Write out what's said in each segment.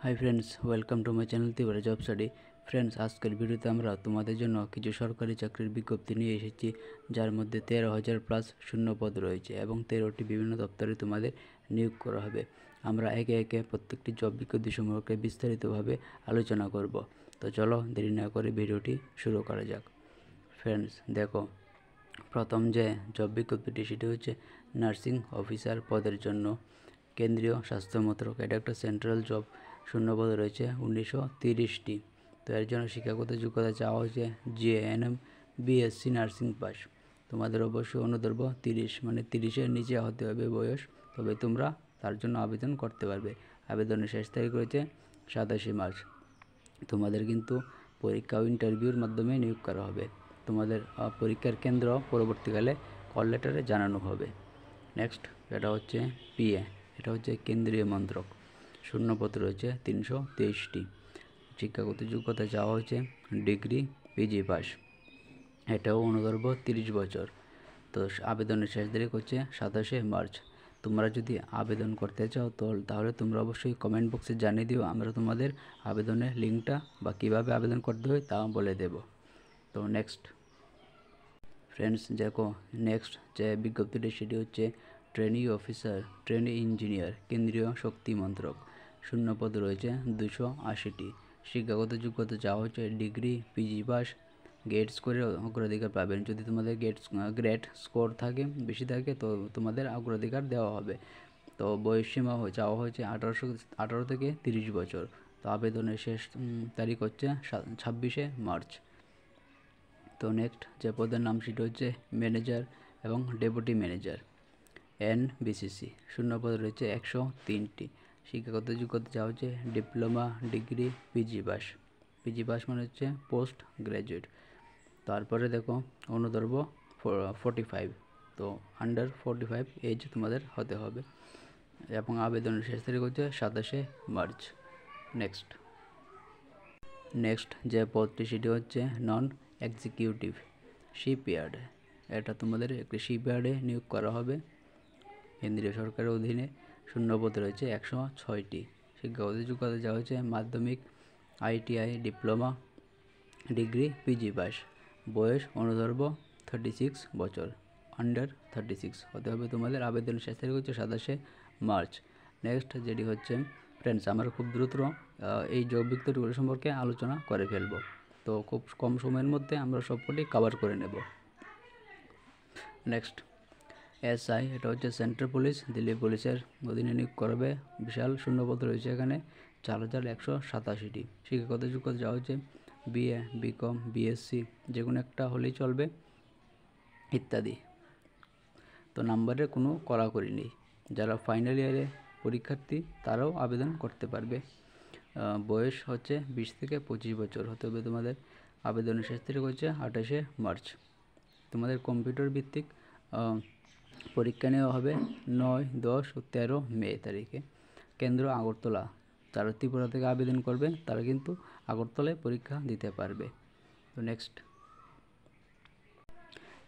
High friends, welcome to my channel তিবারা job study. Friends, আজকের ভিডিওতে আমরা তোমাদের জন্য কিছু সরকারি চাকরির বিজ্ঞপ্তি নিয়ে এসেছি, যার মধ্যে 13,000 প্লাস শূন্য পদ রয়েছে এবং 13টি বিভিন্ন দপ্তরে তোমাদের নিয়োগ করা হবে। আমরা একে একে প্রত্যেকটি জব বিজ্ঞপ্তি সম্পর্কে বিস্তারিতভাবে আলোচনা করব। তো চলো দেরি না করে ভিডিওটি শুরু করা যাক। ফ্রেন্ডস দেখো, প্রথম যে জব বিজ্ঞপ্তিটি সেটি হচ্ছে নার্সিং অফিসার পদের জন্য কেন্দ্রীয় স্বাস্থ্য মন্ত্রক। এটা একটা সেন্ট্রাল জব। শূন্যপদ রয়েছে 1930টি। তো এর জন্য শিক্ষাগত যোগ্যতা চাওয়া হয়েছে JNM BSc নার্সিং পাস। তোমাদের অবশ্যই অনুর্ধ্ব 30 মানে 30-এর নিচে হতে হবে বয়স, তবে তোমরা তার জন্য আবেদন করতে পারবে। আবেদনের শেষ তারিখ রয়েছে 27 মার্চ। তোমাদের কিন্তু পরীক্ষা ও ইন্টারভিউর মাধ্যমে নিয়োগ করা হবে। তোমাদের পরীক্ষার কেন্দ্র পরবর্তীকালে কল লেটারে জানানো হবে। নেক্সট, এটা হচ্ছে PA, এটা হচ্ছে কেন্দ্রীয় মন্ত্রক। শূন্যপদ রয়েছে 323টি। শিক্ষাগত যোগ্যতা চাওয়া হয়েছে ডিগ্রি PG পাস। এটাও অনুর্ধ্ব 30 বছর। তো আবেদনের শেষ তারিখ হচ্ছে 27 মার্চ। তোমরা যদি আবেদন করতে চাও তাহলে তোমরা অবশ্যই কমেন্ট বক্সে জানিয়ে দিও, আমরা তোমাদের আবেদনের লিঙ্কটা বা কীভাবে আবেদন করতে হয় তা বলে দেব। তো নেক্সট ফ্রেন্ডস দেখো, নেক্সট যে বিজ্ঞপ্তিটি সেটি হচ্ছে ট্রেনি অফিসার, ট্রেনি ইঞ্জিনিয়ার, কেন্দ্রীয় শক্তি মন্ত্রক। শূন্যপদ রয়েছে 280টি। শিক্ষাগত যোগ্যতা চাওয়া হচ্ছে ডিগ্রি PG পাস। গ্রেড স্কোরের অগ্রাধিকার পাবেন। যদি তোমাদের গ্রেড স্কোর বেশি থাকে তো তোমাদের অগ্রাধিকার দেওয়া হবে। তো বয়সসীমা চাওয়া হয়েছে 18 থেকে 30 বছর। তো আবেদনের শেষ তারিখ হচ্ছে 26 মার্চ। তো নেক্সট যে পদের নাম সেটা হচ্ছে ম্যানেজার এবং ডেপুটি ম্যানেজার NBCC। শূন্যপদ রয়েছে 103টি। শিক্ষাগত যোগ্যতা চাওয়া হচ্ছে ডিপ্লোমা, ডিগ্রি, PG পাস মানে হচ্ছে পোস্ট গ্র্যাজুয়েট। তারপরে দেখো অনুর্ধ্ব 45, তো আন্ডার 45 এজ তোমাদের হতে হবে এবং আবেদনের শেষ তারিখ হচ্ছে 27 মার্চ। নেক্সট যে পদটি সেটি হচ্ছে নন এক্সিকিউটিভ শিপইয়ার্ড। এটা তোমাদের একটি শিপইয়ার্ডে নিয়োগ করা হবে কেন্দ্রীয় সরকারের অধীনে। শূন্যপদ রয়েছে 106টি। শিক্ষাগত যোগ্যতা যা হচ্ছে মাধ্যমিক, ITI, diploma, degree, PG pass. বয়স অনুর্ধ্ব 36 বছর, আন্ডার 36 হতে হবে তোমাদের। আবেদনের শেষ তারিখ হচ্ছে 27 মার্চ। নেক্সট যেটি হচ্ছে ফ্রেন্ডস, আমরা খুব দ্রুত এই জব বিজ্ঞপ্তিগুলো সম্পর্কে আলোচনা করে ফেলব। তো খুব কম সময়ের মধ্যে আমরা সবকটি কভার করে নেব। নেক্সট SI, এটা হচ্ছে সেন্ট্রাল পুলিশ, দিল্লি পুলিশের অধীনে নিয়োগ করবে। বিশাল শূন্যপদ রয়েছে এখানে 4187টি। শিক্ষাগত যোগ্যতা যা হচ্ছে BA, BCom, BSc যে কোনো একটা হলেই চলবে ইত্যাদি। তো নাম্বারের কোনো কড়াকড়ি নেই। যারা ফাইনাল ইয়ারে পরীক্ষার্থী তারাও আবেদন করতে পারবে। বয়স হচ্ছে 20 থেকে 25 বছর হতে হবে তোমাদের। আবেদনের শেষ তারিখ হচ্ছে 28 মার্চ। তোমাদের কম্পিউটার ভিত্তিক পরীক্ষা নেওয়া হবে 9, 10 ও 13 মে তারিখে। কেন্দ্র আগরতলা। যারা ত্রিপুরা থেকে আবেদন করবে তারা কিন্তু আগরতলায় পরীক্ষা দিতে পারবে। তো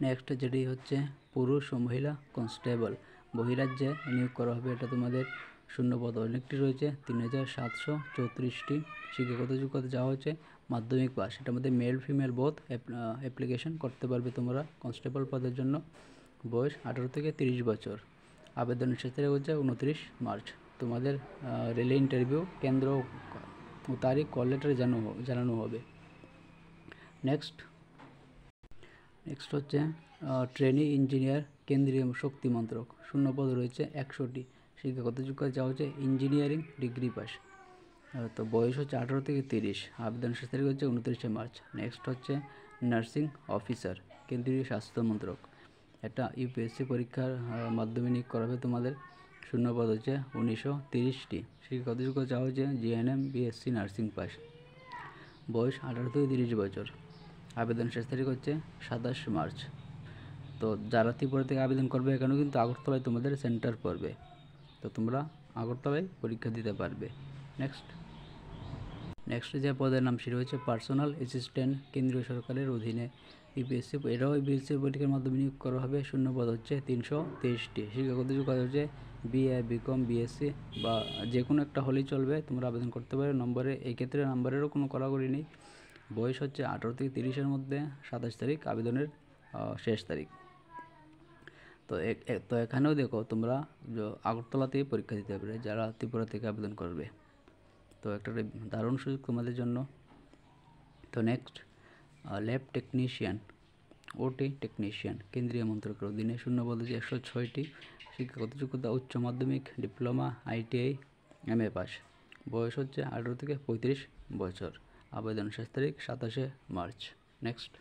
নেক্সট যেটি হচ্ছে পুরুষ ও মহিলা কনস্টেবল, বহিরাজ্যে নিয়োগ করা হবে। এটা তোমাদের শূন্যপদ অনেকটি রয়েছে 3734টি। শিক্ষাগত যোগ্যতা যাওয়া হচ্ছে মাধ্যমিক পাস। এটার মধ্যে মেল ফিমেল বোথ অ্যাপ্লিকেশন করতে পারবে তোমরা কনস্টেবল পদের জন্য। বয়স 18 থেকে 30 বছর। আবেদনের শেষ তারিখ হচ্ছে 29 মার্চ। তোমাদের রেলে ইন্টারভিউ কেন্দ্র ও তারিখ কল লেটারে জানানো হবে। নেক্সট হচ্ছে ট্রেনি ইঞ্জিনিয়ার, কেন্দ্রীয় শক্তি মন্ত্রক। শূন্যপদ রয়েছে 100টি। শিক্ষাগত যোগ্যতা যা হচ্ছে ইঞ্জিনিয়ারিং ডিগ্রি পাস। তো বয়স হচ্ছে 18 থেকে 30। আবেদন শেষ তারিখ হচ্ছে 29 মার্চ। নেক্সট হচ্ছে নার্সিং অফিসার, কেন্দ্রীয় স্বাস্থ্য মন্ত্রক। এটা UPSC পরীক্ষার মাধ্যমে নিয়োগ করা হবে তোমাদের। শূন্যপদ হচ্ছে 1930টি। শিক্ষাগত যোগ্যতা যা হচ্ছে JNM BSc নার্সিং পাস। বয়স 18 থেকে 30 বছর। আবেদন শেষ তারিখ হচ্ছে 27 মার্চ। তো যারা ত্রিপুরা থেকে আবেদন করবে এখানেও কিন্তু আগরতলায় তোমাদের সেন্টার পড়বে, তো তোমরা আগরতলায় পরীক্ষা দিতে পারবে। নেক্সট যে পদের নাম সেটা হচ্ছে পার্সোনাল অ্যাসিস্ট্যান্ট, কেন্দ্রীয় সরকারের অধীনে UPSC। এটাও UPSC পরীক্ষার মাধ্যমে নিয়োগ করা হবে। শূন্যপদ হচ্ছে 323টি। শিক্ষাগত যোগ্যতা হচ্ছে বিএ, বিকম, বিএসসি বা যে কোনো একটা হলেই চলবে, তোমরা আবেদন করতে পারো। নম্বরে এই ক্ষেত্রে নাম্বারেরও কোনো কড়াকড়ি নেই। বয়স হচ্ছে 18 থেকে 30-এর মধ্যে, 27 তারিখ আবেদনের শেষ তারিখ। তো এখানেও দেখো তোমরা আগরতলাতেই পরীক্ষা দিতে পারবে যারা ত্রিপুরা থেকে আবেদন করবে। তো একটা দারুণ সুযোগ তোমাদের জন্য। তো নেক্সট, ল্যাব টেকনিশিয়ান, ওটি টেকনিশিয়ান, কেন্দ্রীয় মন্ত্রকের অধীনে শূন্যপদ হচ্ছে 106টি। শিক্ষাগত যোগ্যতা উচ্চ মাধ্যমিক, ডিপ্লোমা, ITI, MA পাস। বয়স হচ্ছে 18 থেকে 35 বছর। আবেদন শেষ তারিখ 27শে মার্চ। নেক্সট,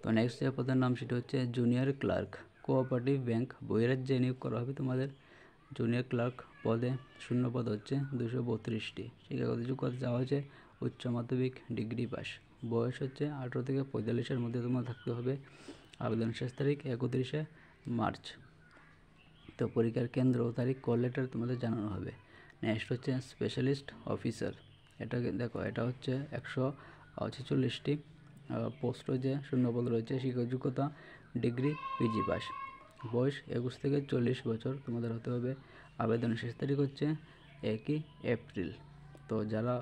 তো নেক্সট যে পদের নাম সেটা হচ্ছে জুনিয়র ক্লার্ক, কোঅপারেটিভ ব্যাংক, বহিরাজ্যে নিয়োগ করা হবে তোমাদের। জুনিয়র ক্লার্ক পদে শূন্যপদ হচ্ছে 232টি। শিক্ষাগত যোগ্যতা চাওয়া হচ্ছে উচ্চ মাধ্যমিক, ডিগ্রি পাস। বয়স হচ্ছে 18 থেকে 45-এর মধ্যে তোমার থাকতে হবে। আবেদন শেষ তারিখ 31শে মার্চ। তো পরীক্ষার কেন্দ্র ও তারিখ কল লেটার তোমাদের জানানো হবে। নেক্সট হচ্ছে স্পেশালিস্ট অফিসার, এটাকে দেখো, এটা হচ্ছে 146টি পোস্ট রয়েছে, শূন্যপদ রয়েছে। শিক্ষাগত যোগ্যতা ডিগ্রি, PG পাস। বয়স 21 থেকে 40 বছর তোমাদের হতে হবে। আবেদনের শেষ তারিখ হচ্ছে 1 এপ্রিল। তো যারা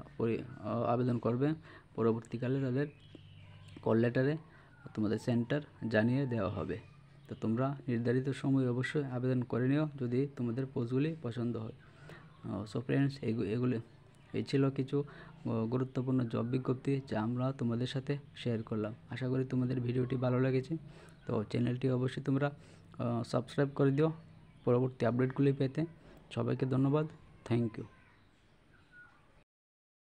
আবেদন করবে পরবর্তীকালে তাদের কল লেটারে তোমাদের সেন্টার জানিয়ে দেওয়া হবে। তো তোমরা নির্ধারিত সময় অবশ্যই আবেদন করে নিও যদি তোমাদের পোস্টগুলি পছন্দ হয়। সো ফ্রেন্ডস, এগুলি এই ছিল কিছু গুরুত্বপূর্ণ জব বিজ্ঞপ্তি যা আমরা তোমাদের সাথে শেয়ার করলাম। আশা করি তোমাদের ভিডিওটি ভালো লেগেছে। তো চ্যানেলটি অবশ্যই তোমরা সাবস্ক্রাইব করে দিও পরবর্তী আপডেটগুলি পেতে। সবাইকে ধন্যবাদ, থ্যাংক ইউ।